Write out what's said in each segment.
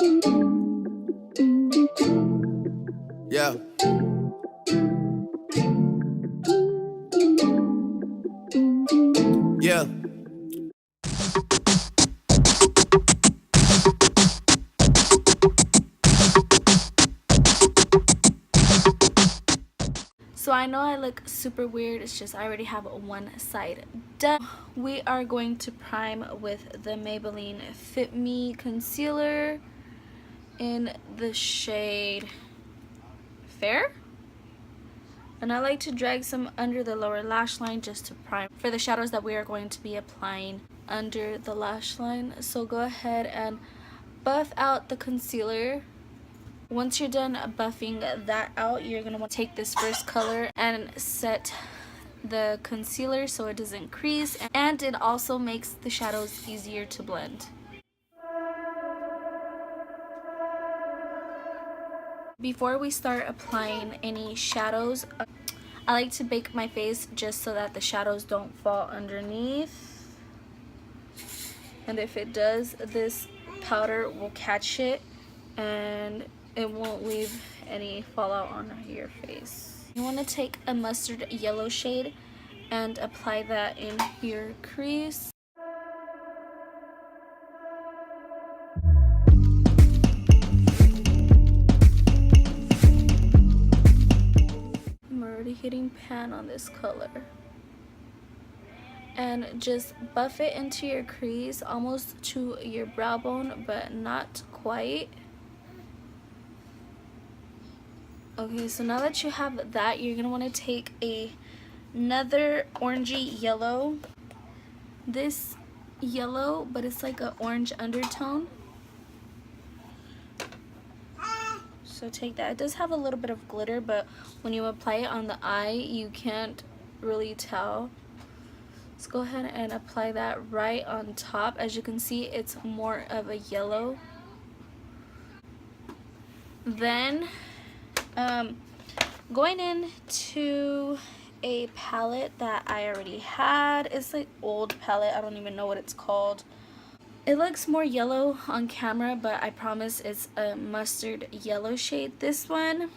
Yeah. Yeah. So I know I look super weird, it's just I already have one side done. We are going to prime with the Maybelline Fit Me concealer in the shade Fair. And I like to drag some under the lower lash line just to prime for the shadows that we are going to be applying under the lash line. So go ahead and buff out the concealer. Once you're done buffing that out, you're going to want to take this first color and set the concealer so it doesn't crease, and it also makes the shadows easier to blend. Before we start applying any shadows, I like to bake my face just so that the shadows don't fall underneath. And if it does, this powder will catch it and it won't leave any fallout on your face. You want to take a mustard yellow shade and apply that in your crease. I'm already hitting pan on this color. And just buff it into your crease almost to your brow bone, but not quite. Okay, so now that you have that, you're gonna want to take another orangey yellow. This yellow, but it's like an orange undertone. So take that. It does have a little bit of glitter, but when you apply it on the eye, you can't really tell. Let's go ahead and apply that right on top. As you can see, it's more of a yellow. Then going into a palette that I already had. It's like old palette. I don't even know what it's called. It looks more yellow on camera, but I promise it's a mustard yellow shade, this one.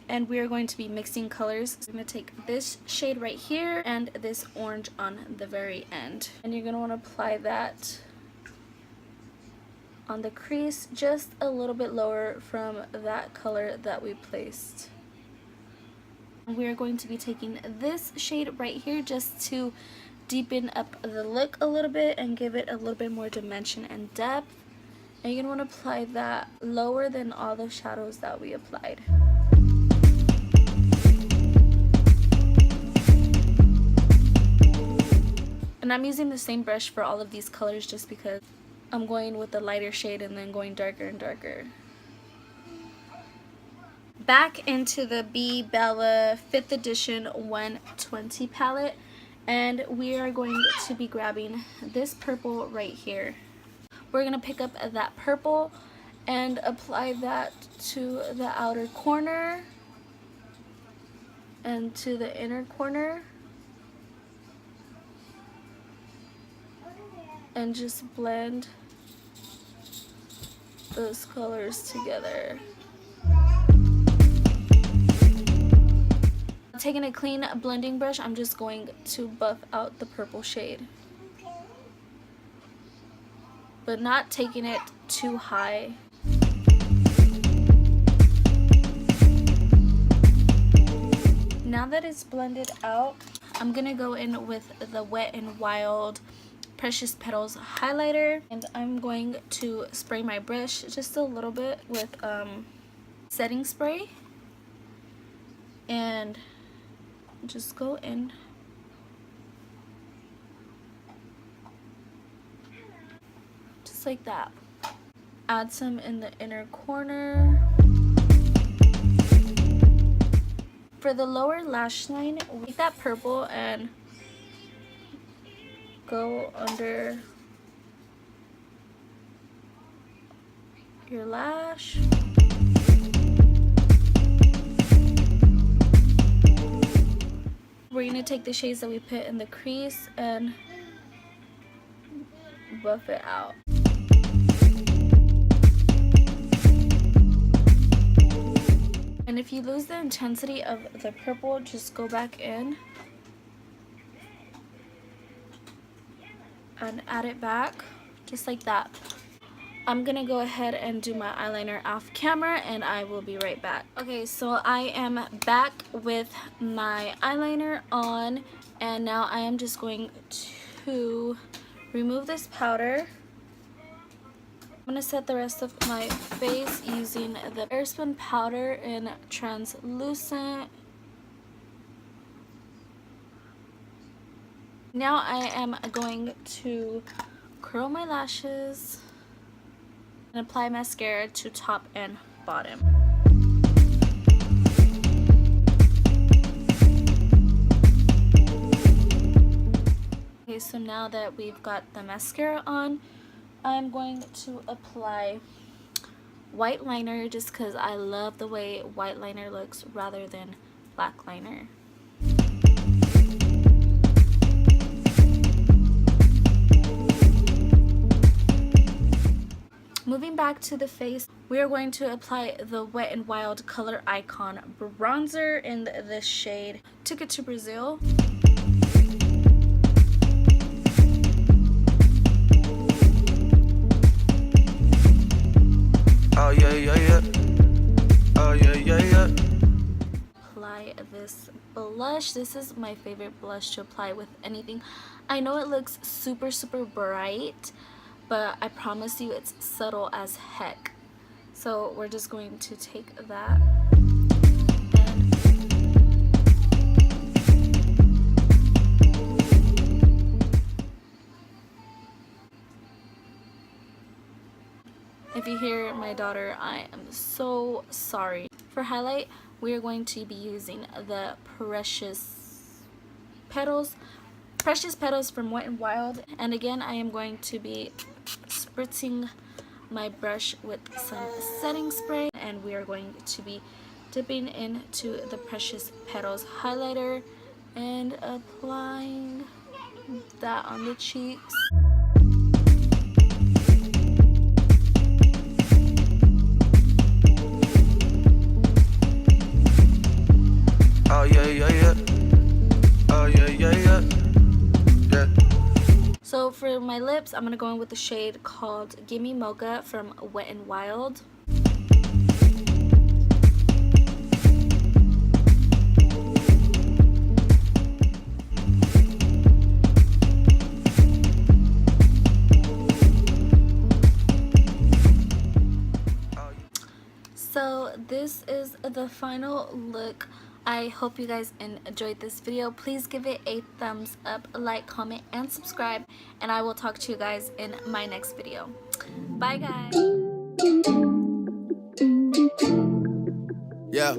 And we are going to be mixing colors. So I'm going to take this shade right here and this orange on the very end. And you're going to want to apply that on the crease just a little bit lower from that color that we placed. We are going to be taking this shade right here just to deepen up the look a little bit and give it a little bit more dimension and depth. And you're going to want to apply that lower than all the shadows that we applied. And I'm using the same brush for all of these colors just because I'm going with the lighter shade and then going darker and darker. Back into the B Bella 5th edition 120 palette, and we are going to be grabbing this purple right here. We're going to pick up that purple and apply that to the outer corner and to the inner corner, and just blend those colors together. Taking a clean blending brush, I'm just going to buff out the purple shade, but not taking it too high. Now that it's blended out, I'm gonna go in with the Wet n Wild Precious Petals highlighter, and I'm going to spray my brush just a little bit with setting spray and just go in just like that. Add some in the inner corner. For the lower lash line, take that purple and go under your lash. We're going to take the shades that we put in the crease and buff it out. you lose the intensity of the purple, just go back in and add it back, just like that. I'm gonna go ahead and do my eyeliner off camera and I will be right back. Okay, so I am back with my eyeliner on, and now I am just going to remove this powder. I'm gonna set the rest of my face using the Airspun powder in translucent. Now I am going to curl my lashes and apply mascara to top and bottom. Okay, so now that we've got the mascara on, I'm going to apply white liner just because I love the way white liner looks rather than black liner. Moving back to the face, we are going to apply the Wet n Wild Color Icon bronzer in the shade Ticket to Brazil. Oh yeah, yeah, yeah. Oh yeah, yeah, yeah. Apply this blush. This is my favorite blush to apply with anything. I know it looks super bright, but I promise you it's subtle as heck. So we're just going to take that and if you hear my daughter, I am so sorry. For highlight, we are going to be using the Precious Petals from Wet n Wild, and again I am going to be spritzing my brush with some setting spray, and we are going to be dipping into the Precious Petals highlighter and applying that on the cheeks. Oh yeah, yeah, yeah. Oh yeah, yeah, yeah. Yeah. So for my lips, I'm gonna go in with the shade called Gimme Mocha from Wet n Wild. So this is the final look. I hope you guys enjoyed this video. Please give it a thumbs up, like, comment, and subscribe. And I will talk to you guys in my next video. Bye, guys. Yeah.